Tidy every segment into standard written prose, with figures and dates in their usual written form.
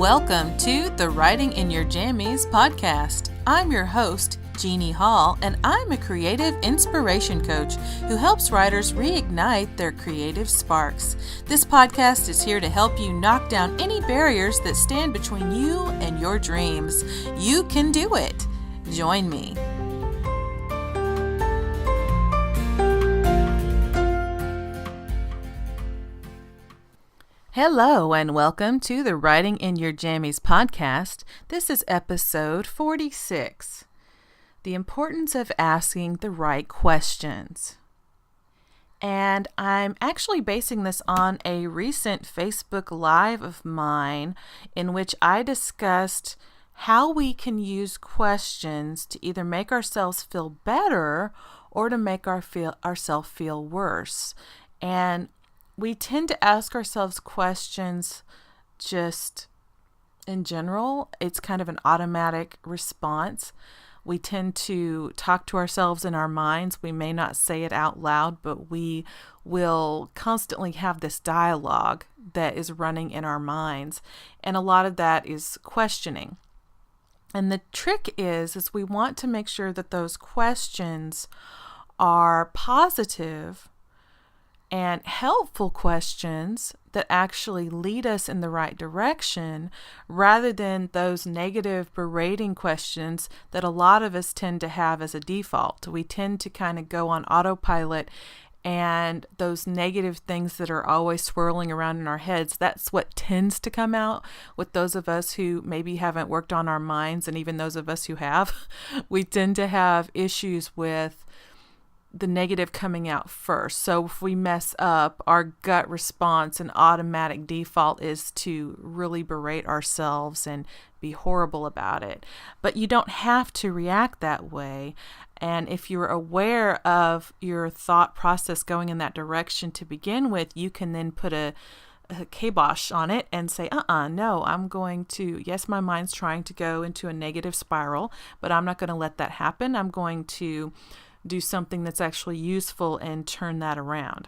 Welcome to the Writing in Your Jammies podcast. I'm your host, Jeannie Hall, and I'm a creative inspiration coach who helps writers reignite their creative sparks. This podcast is here to help you knock down any barriers that stand between you and your dreams. You can do it. Join me. Hello and welcome to the Writing in Your Jammies podcast. This is episode 46. The importance of asking the right questions. And I'm actually basing this on a recent Facebook Live of mine in which I discussed how we can use questions to either make ourselves feel better or to make ourselves feel worse. And we tend to ask ourselves questions just in general. It's kind of an automatic response. We tend to talk to ourselves in our minds. We may not say it out loud, but we will constantly have this dialogue that is running in our minds. And a lot of that is questioning. And the trick is we want to make sure that those questions are positive and helpful questions that actually lead us in the right direction rather than those negative berating questions that a lot of us tend to have as a default. We tend to kind of go on autopilot, and those negative things that are always swirling around in our heads, that's what tends to come out with those of us who maybe haven't worked on our minds, and even those of us who have. We tend to have issues with the negative coming out first. So if we mess up, our gut response and automatic default is to really berate ourselves and be horrible about it. But you don't have to react that way. And if you're aware of your thought process going in that direction to begin with, you can then put a kibosh on it and say, no, I'm going to, yes, my mind's trying to go into a negative spiral, but I'm not going to let that happen. I'm going to do something that's actually useful and turn that around.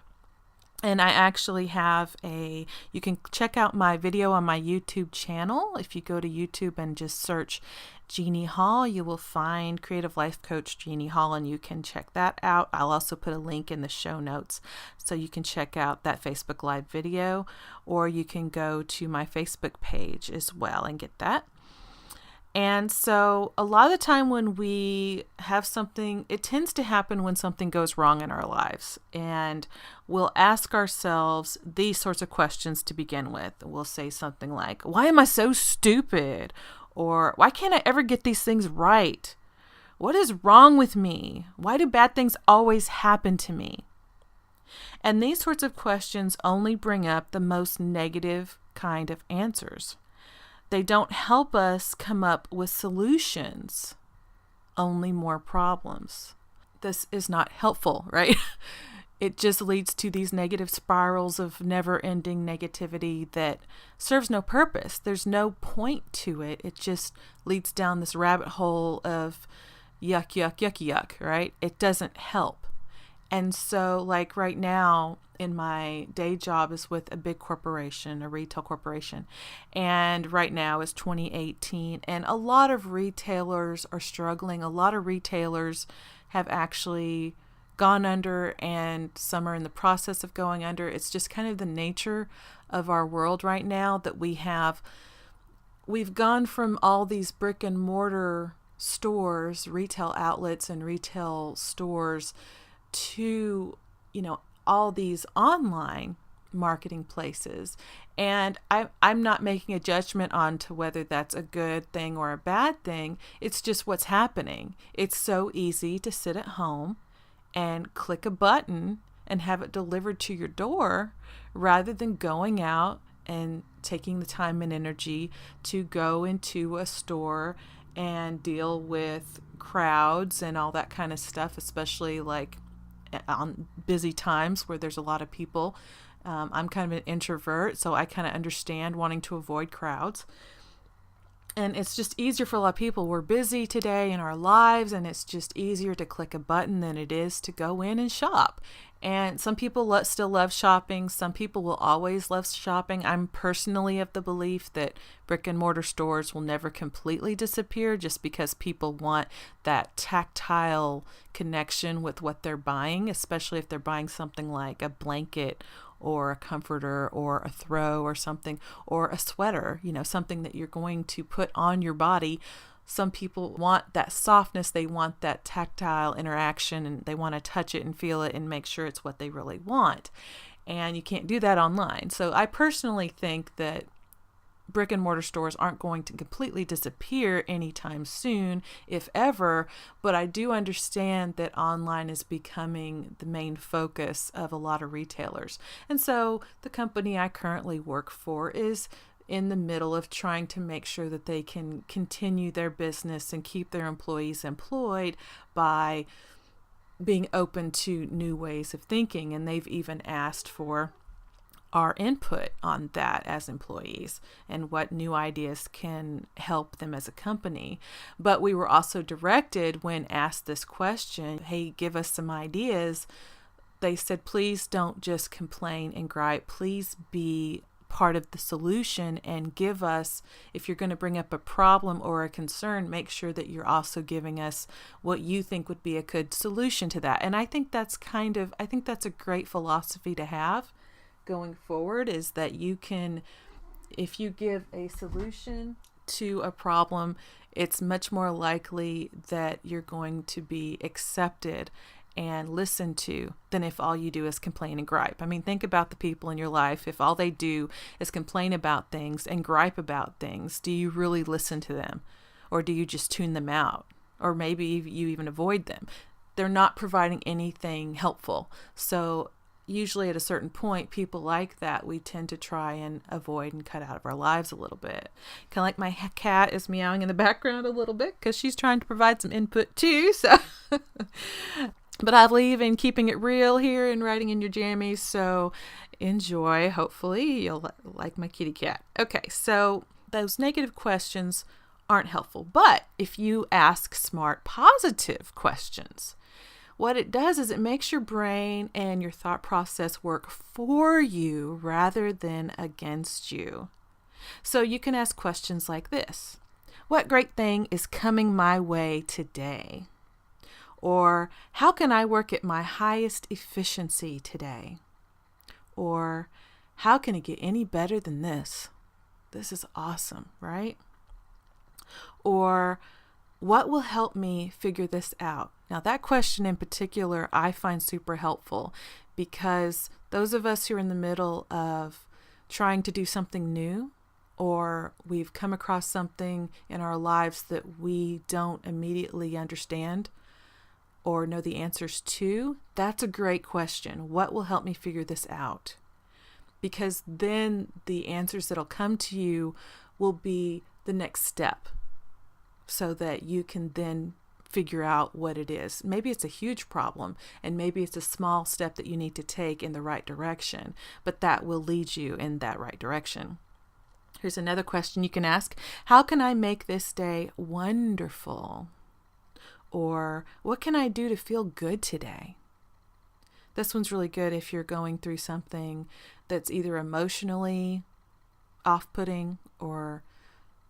And I actually have you can check out my video on my YouTube channel. If you go to YouTube and just search Jeannie Hall, you will find Creative Life Coach Jeannie Hall, and you can check that out. I'll also put a link in the show notes so you can check out that Facebook Live video, or you can go to my Facebook page as well and get that. And so a lot of the time when we have something, it tends to happen when something goes wrong in our lives. And we'll ask ourselves these sorts of questions to begin with. We'll say something like, why am I so stupid? Or why can't I ever get these things right? What is wrong with me? Why do bad things always happen to me? And these sorts of questions only bring up the most negative kind of answers. They don't help us come up with solutions, only more problems. This is not helpful, right? It just leads to these negative spirals of never-ending negativity that serves no purpose. There's no point to it. It just leads down this rabbit hole of yuck, yuck, yucky, yuck, right? It doesn't help. And so like right now, in my day job is with a big corporation, a retail corporation. And right now is 2018. And a lot of retailers are struggling. A lot of retailers have actually gone under, and some are in the process of going under. It's just kind of the nature of our world right now that we've gone from all these brick and mortar stores, retail outlets and retail stores to, all these online marketing places. And I'm not making a judgment on to whether that's a good thing or a bad thing. It's just what's happening. It's so easy to sit at home and click a button and have it delivered to your door rather than going out and taking the time and energy to go into a store and deal with crowds and all that kind of stuff, especially like on busy times where there's a lot of people. I'm kind of an introvert, so I kind of understand wanting to avoid crowds. And it's just easier for a lot of people. We're busy today in our lives, and it's just easier to click a button than it is to go in and shop. And some people still love shopping. Some people will always love shopping. I'm personally of the belief that brick and mortar stores will never completely disappear just because people want that tactile connection with what they're buying, especially if they're buying something like a blanket or a comforter or a throw or something, or a sweater, something that you're going to put on your body. Some people want that softness, they want that tactile interaction, and they want to touch it and feel it and make sure it's what they really want. And you can't do that online. So I personally think that brick and mortar stores aren't going to completely disappear anytime soon, if ever, but I do understand that online is becoming the main focus of a lot of retailers. And so the company I currently work for is in the middle of trying to make sure that they can continue their business and keep their employees employed by being open to new ways of thinking. And they've even asked for our input on that as employees and what new ideas can help them as a company. But we were also directed, when asked this question, hey, give us some ideas. They said, please don't just complain and gripe. Please be part of the solution and give us, if you're going to bring up a problem or a concern, make sure that you're also giving us what you think would be a good solution to that. And I think that's a great philosophy to have going forward, is that you can, if you give a solution to a problem, it's much more likely that you're going to be accepted and listened to than if all you do is complain and gripe. I mean, think about the people in your life. If all they do is complain about things and gripe about things, do you really listen to them? Or do you just tune them out? Or maybe you even avoid them. They're not providing anything helpful. So usually at a certain point, people like that, we tend to try and avoid and cut out of our lives a little bit. Kind of like my cat is meowing in the background a little bit because she's trying to provide some input too. So but I believe in keeping it real here and writing in your jammies, so enjoy. Hopefully you'll like my kitty cat. Okay, so those negative questions aren't helpful, but if you ask smart, positive questions, what it does is it makes your brain and your thought process work for you rather than against you. So you can ask questions like this: what great thing is coming my way today? Or how can I work at my highest efficiency today? Or how can it get any better than this? This is awesome, right? Or what will help me figure this out? Now, that question in particular I find super helpful, because those of us who are in the middle of trying to do something new, or we've come across something in our lives that we don't immediately understand or know the answers to, that's a great question. What will help me figure this out? Because then the answers that'll come to you will be the next step, so that you can then figure out what it is. Maybe it's a huge problem, and maybe it's a small step that you need to take in the right direction, but that will lead you in that right direction. Here's another question you can ask: how can I make this day wonderful? Or what can I do to feel good today? This one's really good if you're going through something that's either emotionally off-putting or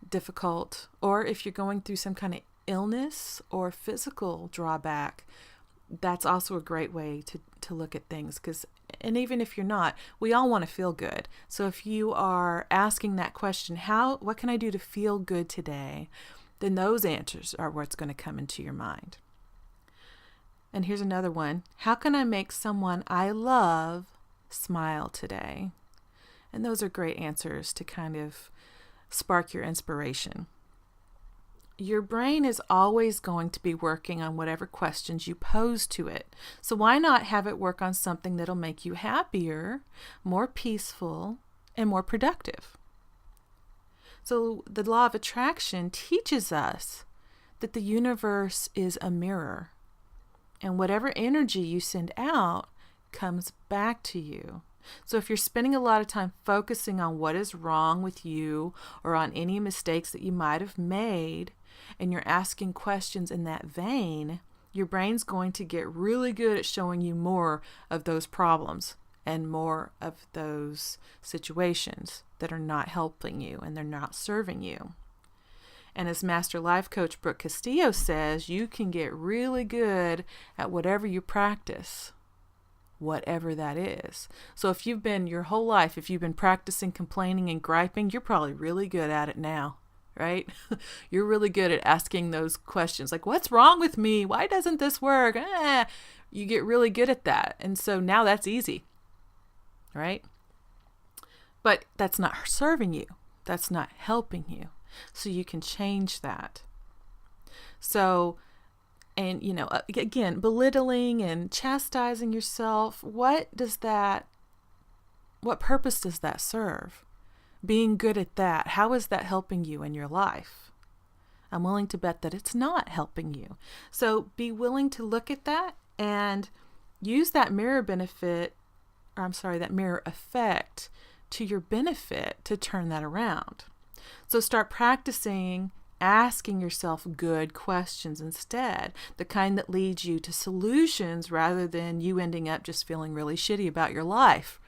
difficult, or if you're going through some kind of illness or physical drawback. That's also a great way to look at things, and even if you're not, we all want to feel good. So if you are asking that question, what can I do to feel good today? Then those answers are what's going to come into your mind. And here's another one: how can I make someone I love smile today? And those are great answers to kind of spark your inspiration. Your brain is always going to be working on whatever questions you pose to it. So why not have it work on something that'll make you happier, more peaceful, and more productive? So the law of attraction teaches us that the universe is a mirror, and whatever energy you send out comes back to you. So if you're spending a lot of time focusing on what is wrong with you or on any mistakes that you might have made, and you're asking questions in that vein, your brain's going to get really good at showing you more of those problems and more of those situations that are not helping you and they're not serving you. And as Master Life Coach Brooke Castillo says, you can get really good at whatever you practice, whatever that is. So if you've been your whole life, if you've been practicing complaining and griping, you're probably really good at it now, right? You're really good at asking those questions like, what's wrong with me? Why doesn't this work? You get really good at that. And so now that's easy, right? But that's not serving you. That's not helping you. So you can change that. So, and again, belittling and chastising yourself, what purpose does that serve? Being good at that, how is that helping you in your life? I'm willing to bet that it's not helping you. So be willing to look at that and use that mirror effect to your benefit to turn that around. So start practicing asking yourself good questions instead, the kind that leads you to solutions rather than you ending up just feeling really shitty about your life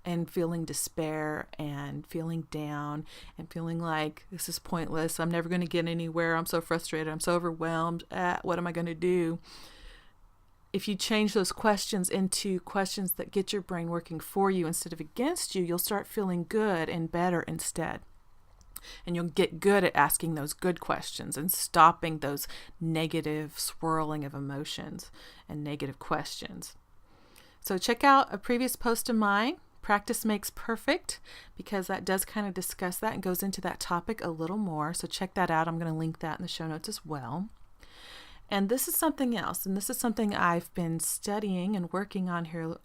and feeling despair and feeling down and feeling like this is pointless. I'm never going to get anywhere. I'm so frustrated. I'm so overwhelmed. What am I going to do? If you change those questions into questions that get your brain working for you instead of against you, you'll start feeling good and better instead. And you'll get good at asking those good questions and stopping those negative swirling of emotions and negative questions. So check out a previous post of mine, Practice Makes Perfect, because that does kind of discuss that and goes into that topic a little more. So check that out. I'm going to link that in the show notes as well. And this is something else, and this is something I've been studying and working on here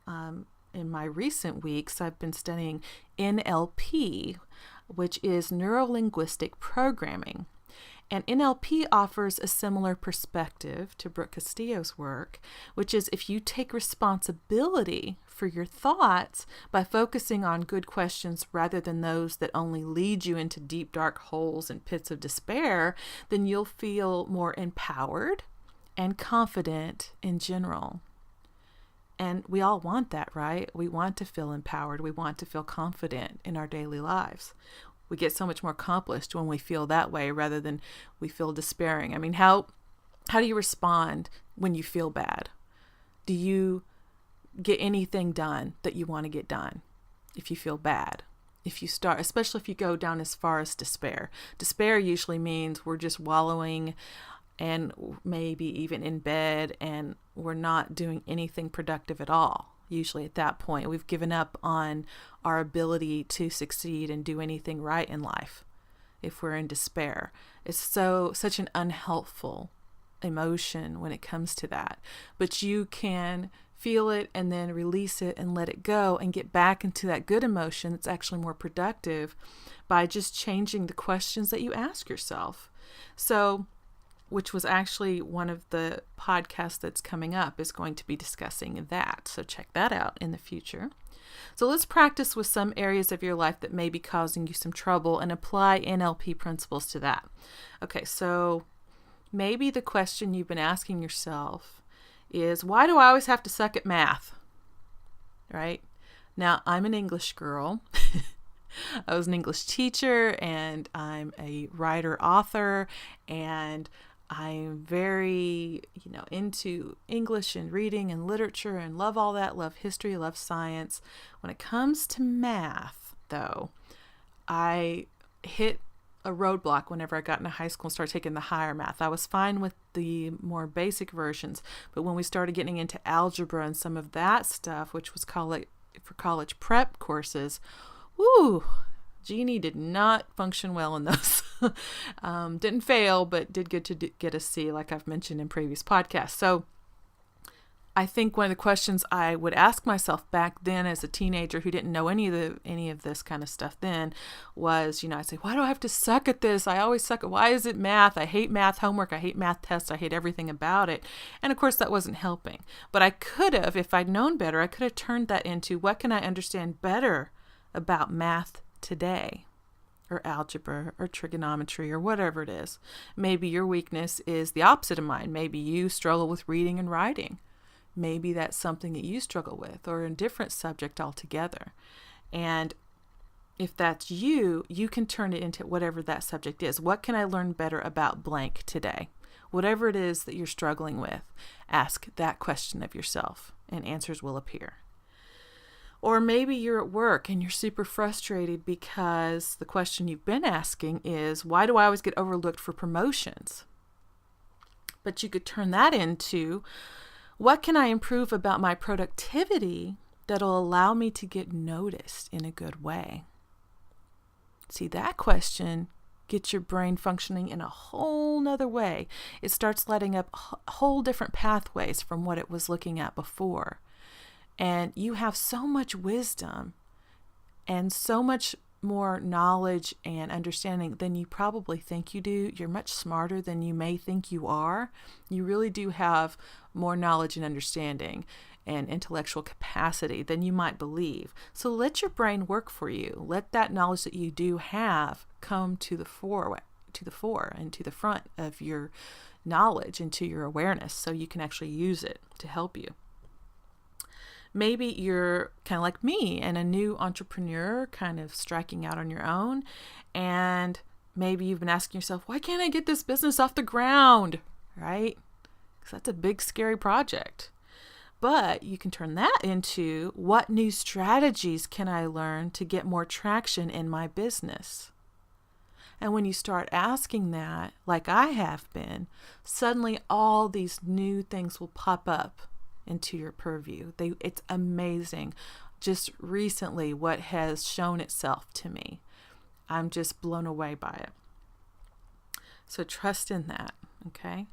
in my recent weeks. I've been studying NLP, which is neuro-linguistic programming. And NLP offers a similar perspective to Brooke Castillo's work, which is if you take responsibility for your thoughts by focusing on good questions rather than those that only lead you into deep, dark holes and pits of despair, then you'll feel more empowered and confident in general. And we all want that, right? We want to feel empowered. We want to feel confident in our daily lives. We get so much more accomplished when we feel that way rather than we feel despairing. I mean, how do you respond when you feel bad? Do you get anything done that you want to get done if you feel bad? Especially if you go down as far as despair. Despair usually means we're just wallowing and maybe even in bed and we're not doing anything productive at all. Usually at that point, we've given up on our ability to succeed and do anything right in life if we're in despair. It's such an unhelpful emotion when it comes to that. But you can feel it and then release it and let it go and get back into that good emotion that's actually more productive by just changing the questions that you ask yourself. So, which was actually one of the podcasts that's coming up is going to be discussing that. So check that out in the future. So let's practice with some areas of your life that may be causing you some trouble and apply NLP principles to that. Okay, so maybe the question you've been asking yourself is, why do I always have to suck at math? Right? Now, I'm an English girl. I was an English teacher and I'm a writer, author, and I'm very, into English and reading and literature and love all that, love history, love science. When it comes to math, though, I hit a roadblock whenever I got into high school and started taking the higher math. I was fine with the more basic versions, but when we started getting into algebra and some of that stuff, which was for college prep courses, woo! Jeannie did not function well in those. Didn't fail, but did good to get a C, like I've mentioned in previous podcasts. So I think one of the questions I would ask myself back then as a teenager who didn't know any of this kind of stuff then was, I'd say, why do I have to suck at this? I always suck at, why is it math? I hate math homework. I hate math tests. I hate everything about it. And of course that wasn't helping. But I could have, if I'd known better, I could have turned that into, what can I understand better about math today, or algebra or trigonometry or whatever it is. Maybe your weakness is the opposite of mine. Maybe you struggle with reading and writing. Maybe that's something that you struggle with, or a different subject altogether. And if that's you, you can turn it into whatever that subject is. What can I learn better about blank today? Whatever it is that you're struggling with, ask that question of yourself and answers will appear. Or maybe you're at work and you're super frustrated because the question you've been asking is, why do I always get overlooked for promotions? But you could turn that into, what can I improve about my productivity that'll allow me to get noticed in a good way? See, that question gets your brain functioning in a whole nother way. It starts lighting up whole different pathways from what it was looking at before. And you have so much wisdom and so much more knowledge and understanding than you probably think you do. You're much smarter than you may think you are. You really do have more knowledge and understanding and intellectual capacity than you might believe. So let your brain work for you. Let that knowledge that you do have come to the fore and to the front of your knowledge and to your awareness so you can actually use it to help you. Maybe you're kind of like me and a new entrepreneur kind of striking out on your own. And maybe you've been asking yourself, why can't I get this business off the ground? Right? Because that's a big, scary project. But you can turn that into, what new strategies can I learn to get more traction in my business? And when you start asking that, like I have been, suddenly all these new things will pop up into your purview. It's amazing. Just recently, what has shown itself to me. I'm just blown away by it. So trust in that, okay?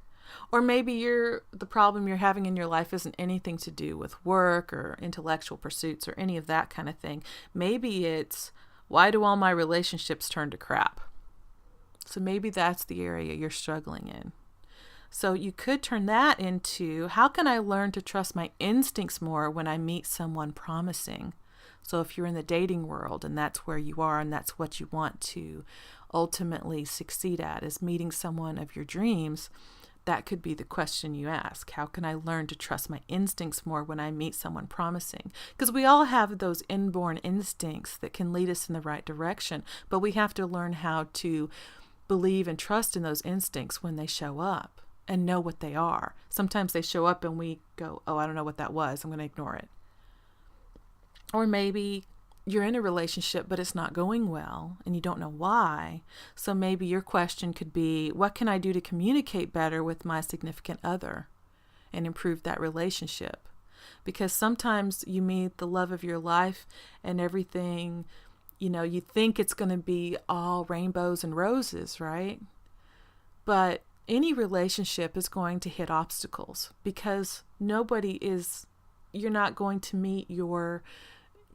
Or maybe the problem you're having in your life isn't anything to do with work or intellectual pursuits or any of that kind of thing. Maybe it's, why do all my relationships turn to crap? So maybe that's the area you're struggling in. So you could turn that into, how can I learn to trust my instincts more when I meet someone promising? So if you're in the dating world and that's where you are and that's what you want to ultimately succeed at, is meeting someone of your dreams, that could be the question you ask. How can I learn to trust my instincts more when I meet someone promising? Because we all have those inborn instincts that can lead us in the right direction, but we have to learn how to believe and trust in those instincts when they show up and know what they are. Sometimes they show up and we go, oh, I don't know what that was. I'm going to ignore it. Or maybe you're in a relationship, but it's not going well and you don't know why. So maybe your question could be, what can I do to communicate better with my significant other and improve that relationship? Because sometimes you meet the love of your life and everything, you think it's going to be all rainbows and roses, right? But any relationship is going to hit obstacles because you're not going to meet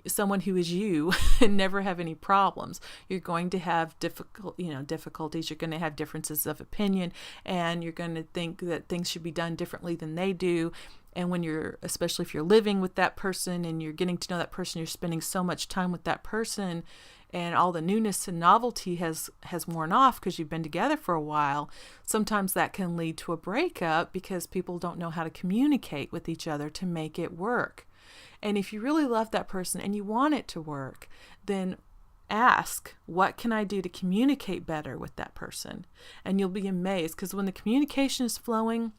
someone who is you and never have any problems. You're going to have difficulties. You're going to have differences of opinion, and you're going to think that things should be done differently than they do. And especially if you're living with that person and you're getting to know that person, you're spending so much time with that person, and all the newness and novelty has worn off because you've been together for a while. Sometimes that can lead to a breakup because people don't know how to communicate with each other to make it work. And if you really love that person and you want it to work, then ask, what can I do to communicate better with that person? And you'll be amazed, because when the communication is flowing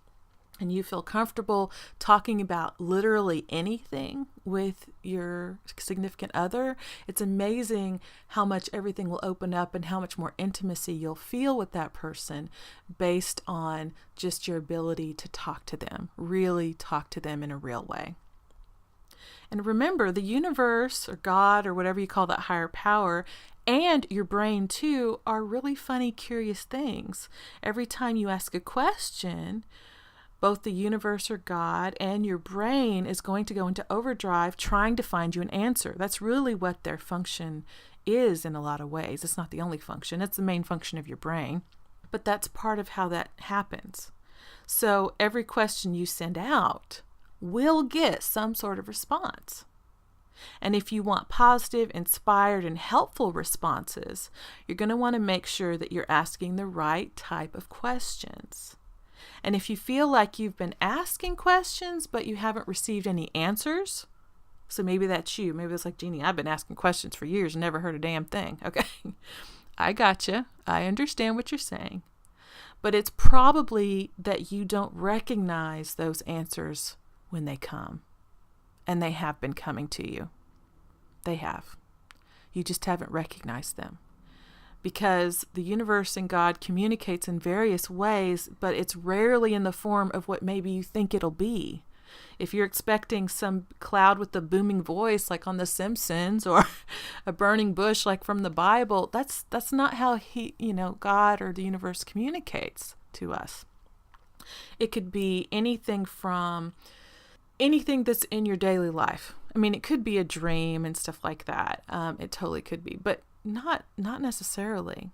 and you feel comfortable talking about literally anything with your significant other, it's amazing how much everything will open up and how much more intimacy you'll feel with that person based on just your ability to talk to them, really talk to them in a real way. And remember, the universe or God or whatever you call that higher power and your brain too are really funny, curious things. Every time you ask a question, both the universe or God and your brain is going to go into overdrive trying to find you an answer. That's really what their function is in a lot of ways. It's not the only function. It's the main function of your brain. But that's part of how that happens. So every question you send out will get some sort of response. And if you want positive, inspired, and helpful responses, you're going to want to make sure that you're asking the right type of questions. And if you feel like you've been asking questions, but you haven't received any answers, so maybe that's you. Maybe it's like, Jeannie, I've been asking questions for years and never heard a damn thing. Okay, I gotcha. I understand what you're saying. But it's probably that you don't recognize those answers when they come. And they have been coming to you. They have. You just haven't recognized them. Because the universe and God communicates in various ways, but it's rarely in the form of what maybe you think it'll be. If you're expecting some cloud with a booming voice like on The Simpsons, or a burning bush like from the Bible, that's not how God or the universe communicates to us. It could be anything that's in your daily life. I mean, it could be a dream and stuff like that. It totally could be, but not necessarily.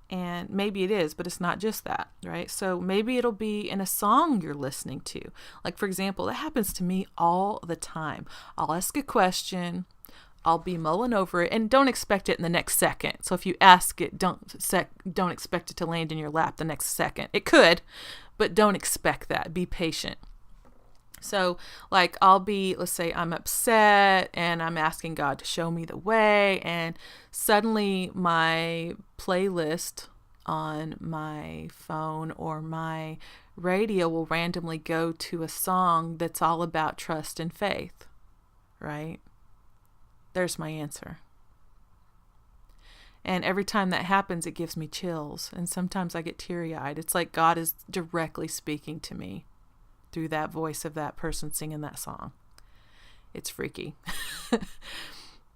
And maybe it is, but it's not just that, right? So maybe it'll be in a song you're listening to. Like, for example, that happens to me all the time. I'll ask a question, I'll be mulling over it, and don't expect it in the next second. So if you ask it, don't expect it to land in your lap the next second. It could, but don't expect that. Be patient. So like let's say I'm upset and I'm asking God to show me the way, and suddenly my playlist on my phone or my radio will randomly go to a song that's all about trust and faith, right? There's my answer. And every time that happens, it gives me chills. And sometimes I get teary-eyed. It's like God is directly speaking to me through that voice of that person singing that song. It's freaky.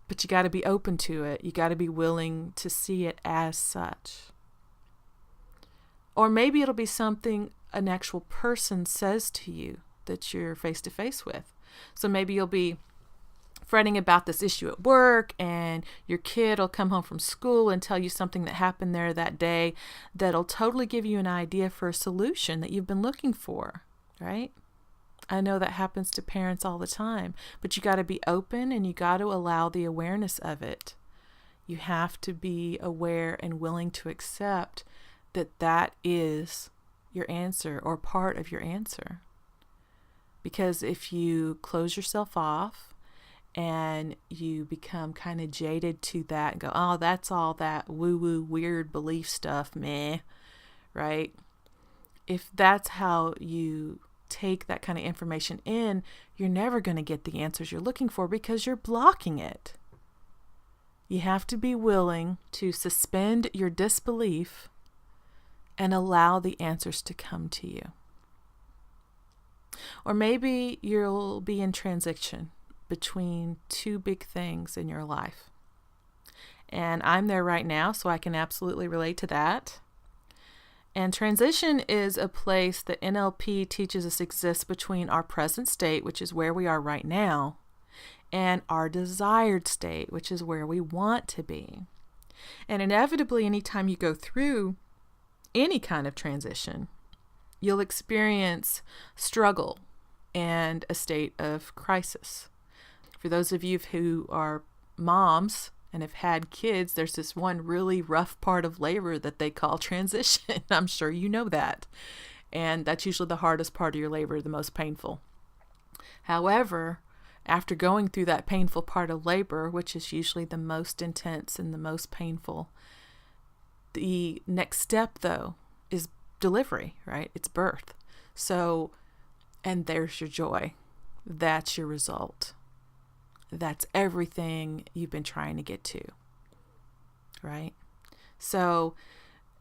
But you got to be open to it. You got to be willing to see it as such. Or maybe it'll be something an actual person says to you that you're face to face with. So maybe you'll be fretting about this issue at work, and your kid will come home from school and tell you something that happened there that day that'll totally give you an idea for a solution that you've been looking for. Right? I know that happens to parents all the time, but you got to be open and you got to allow the awareness of it. You have to be aware and willing to accept that is your answer or part of your answer. Because if you close yourself off and you become kind of jaded to that and go, oh, that's all that woo-woo weird belief stuff, meh, right? If that's how you take that kind of information in, you're never going to get the answers you're looking for because you're blocking it. You have to be willing to suspend your disbelief and allow the answers to come to you. Or maybe you'll be in transition between two big things in your life. And I'm there right now, so I can absolutely relate to that. And transition is a place that NLP teaches us exists between our present state, which is where we are right now, and our desired state, which is where we want to be. And inevitably, anytime you go through any kind of transition, you'll experience struggle and a state of crisis. For those of you who are moms and have had kids, there's this one really rough part of labor that they call transition. I'm sure you know that. And that's usually the hardest part of your labor, the most painful. However, after going through that painful part of labor, which is usually the most intense and the most painful, the next step, though, is delivery, right? It's birth. So, and there's your joy. That's your result. That's everything you've been trying to get to, right? So,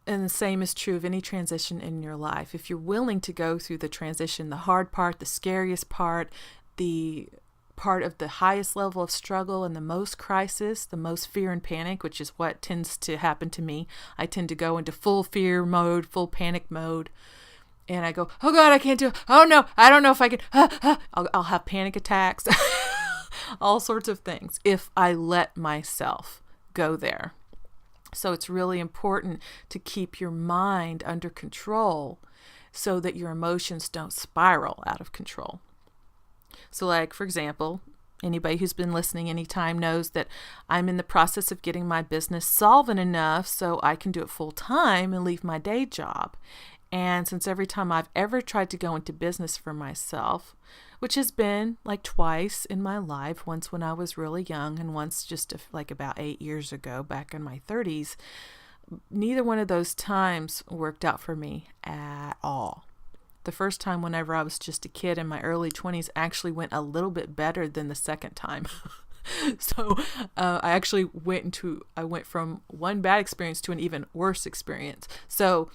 and the same is true of any transition in your life. If you're willing to go through the transition, the hard part, the scariest part, the part of the highest level of struggle and the most crisis, the most fear and panic, which is what tends to happen to me. I tend to go into full fear mode, full panic mode. And I go, oh God, I can't do it. Oh no, I don't know if I can. I'll have panic attacks. All sorts of things if I let myself go there. So it's really important to keep your mind under control so that your emotions don't spiral out of control. So like, for example, Anybody who's been listening any time knows that I'm in the process of getting my business solvent enough so I can do it full time and leave my day job. And since every time I've ever tried to go into business for myself, which has been like twice in my life, once when I was really young and once just like about 8 years ago, back in my 30s, neither one of those times worked out for me at all. The first time, whenever I was just a kid in my early 20s, actually went a little bit better than the second time. So I actually went from one bad experience to an even worse experience. So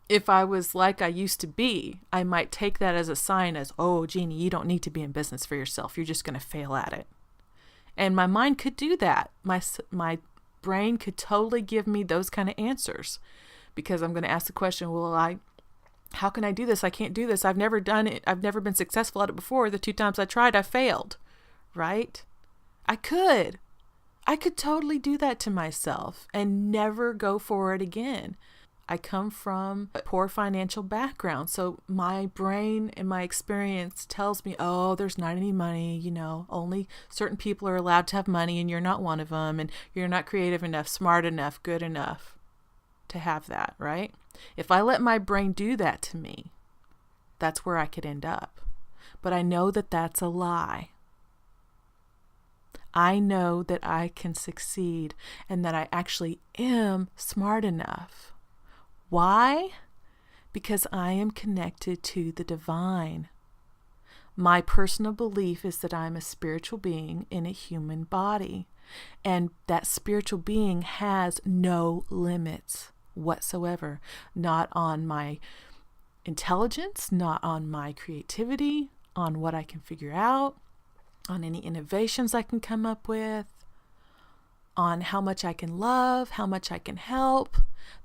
if I was like I used to be, I might take that as a sign as, oh, Jeannie, you don't need to be in business for yourself. You're just going to fail at it. And my mind could do that. My brain could totally give me those kind of answers, because I'm going to ask the question, how can I do this? I can't do this. I've never done it. I've never been successful at it before. The 2 times I tried, I failed, right? I could totally do that to myself and never go for it again. I come from a poor financial background, so my brain and my experience tells me, oh, there's not any money, only certain people are allowed to have money and you're not one of them, and you're not creative enough, smart enough, good enough to have that, right? If I let my brain do that to me, that's where I could end up. But I know that that's a lie. I know that I can succeed and that I actually am smart enough. Why? Because I am connected to the divine. My personal belief is that I'm a spiritual being in a human body, and that spiritual being has no limits whatsoever, not on my intelligence, not on my creativity, on what I can figure out, on any innovations I can come up with, on how much I can love, how much I can help.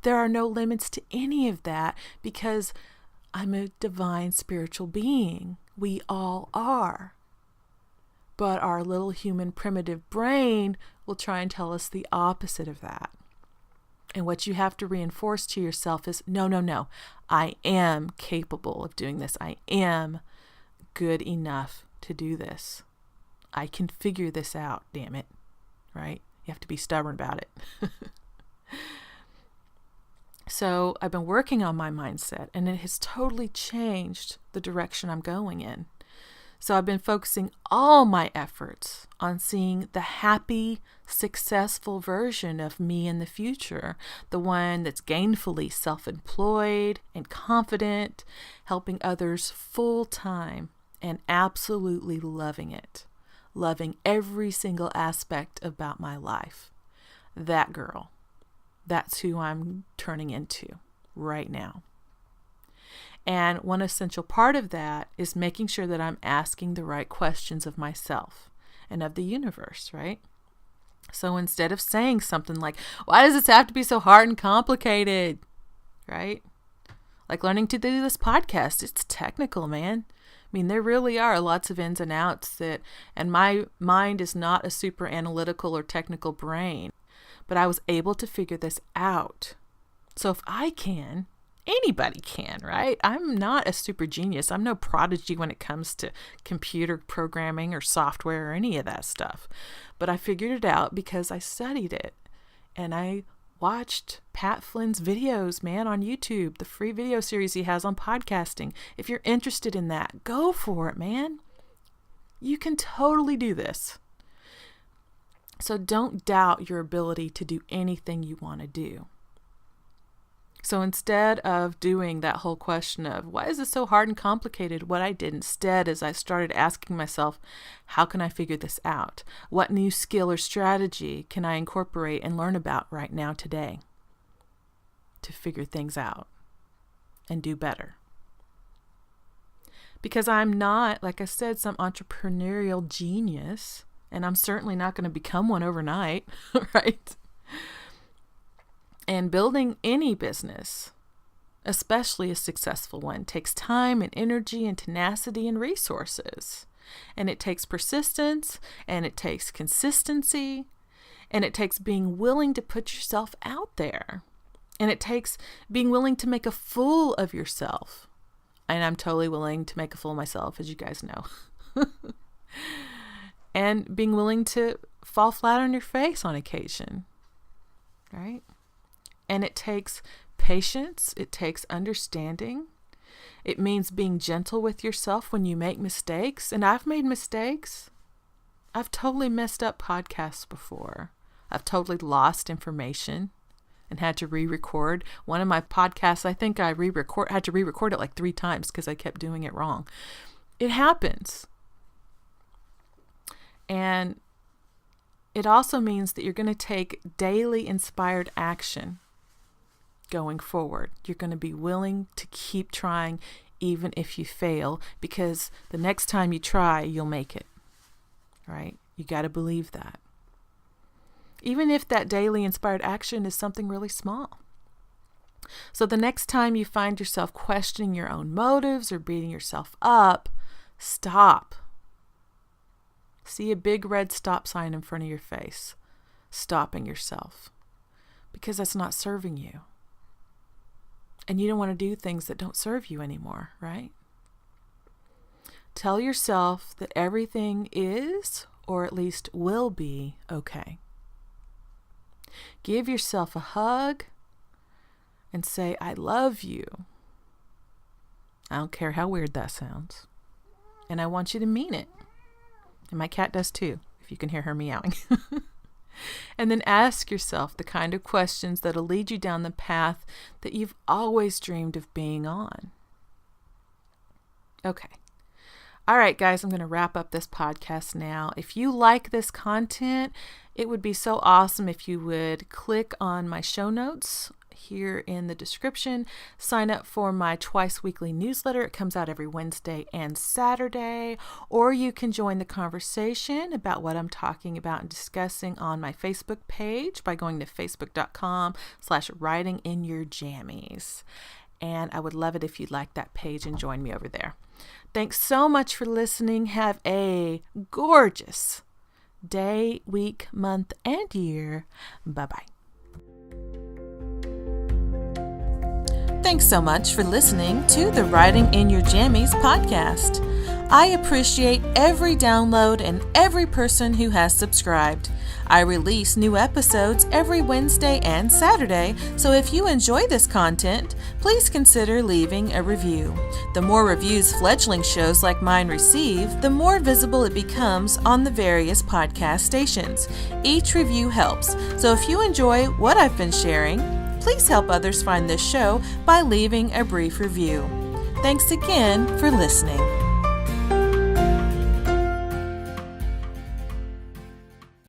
There are no limits to any of that, because I'm a divine spiritual being. We all are. But our little human primitive brain will try and tell us the opposite of that. And what you have to reinforce to yourself is, no, I am capable of doing this. I am good enough to do this. I can figure this out, damn it, right? You have to be stubborn about it. So I've been working on my mindset, and it has totally changed the direction I'm going in. So I've been focusing all my efforts on seeing the happy, successful version of me in the future, the one that's gainfully self-employed and confident, helping others full time and absolutely loving it, loving every single aspect about my life. That girl, that's who I'm turning into right now. And one essential part of that is making sure that I'm asking the right questions of myself and of the universe, right? So instead of saying something like, why does this have to be so hard and complicated, right? Like learning to do this podcast, it's technical, man. I mean, there really are lots of ins and outs and my mind is not a super analytical or technical brain, but I was able to figure this out. So if I can, anybody can, right? I'm not a super genius. I'm no prodigy when it comes to computer programming or software or any of that stuff. But I figured it out because I studied it. And I watched Pat Flynn's videos, man, on YouTube, the free video series he has on podcasting. If you're interested in that, go for it, man. You can totally do this. So don't doubt your ability to do anything you want to do. So instead of doing that whole question of, why is this so hard and complicated? What I did instead is I started asking myself, how can I figure this out? What new skill or strategy can I incorporate and learn about right now today to figure things out and do better? Because I'm not, like I said, some entrepreneurial genius, and I'm certainly not going to become one overnight, right? And building any business, especially a successful one, takes time and energy and tenacity and resources. And it takes persistence, and it takes consistency, and it takes being willing to put yourself out there. And it takes being willing to make a fool of yourself. And I'm totally willing to make a fool of myself, as you guys know. and being willing to fall flat on your face on occasion, right? And it takes patience. It takes understanding. It means being gentle with yourself when you make mistakes. And I've made mistakes. I've totally messed up podcasts before. I've totally lost information and had to re-record. One of my podcasts, I think I had to re-record it like 3 times because I kept doing it wrong. It happens. And it also means that you're going to take daily inspired action going forward. You're going to be willing to keep trying even if you fail, because the next time you try, you'll make it, right? You got to believe that. Even if that daily inspired action is something really small. So the next time you find yourself questioning your own motives or beating yourself up, stop. See a big red stop sign in front of your face, stopping yourself, because that's not serving you. And you don't want to do things that don't serve you anymore, right? Tell yourself that everything is, or at least will be, okay. Give yourself a hug and say, I love you. I don't care how weird that sounds. And I want you to mean it. And my cat does too, if you can hear her meowing. And then ask yourself the kind of questions that'll lead you down the path that you've always dreamed of being on. Okay. All right, guys, I'm going to wrap up this podcast now. If you like this content, it would be so awesome if you would click on my show notes here in the description. Sign up for my twice weekly newsletter. It comes out every Wednesday and Saturday. Or you can join the conversation about what I'm talking about and discussing on my Facebook page by going to facebook.com/writinginyourjammies. And I would love it if you'd like that page and join me over there. Thanks so much for listening. Have a gorgeous day, week, month, and year. Bye-bye. Thanks so much for listening to the Writing in Your Jammies podcast. I appreciate every download and every person who has subscribed. I release new episodes every Wednesday and Saturday, so if you enjoy this content, please consider leaving a review. The more reviews fledgling shows like mine receive, the more visible it becomes on the various podcast stations. Each review helps, so if you enjoy what I've been sharing, please help others find this show by leaving a brief review. Thanks again for listening.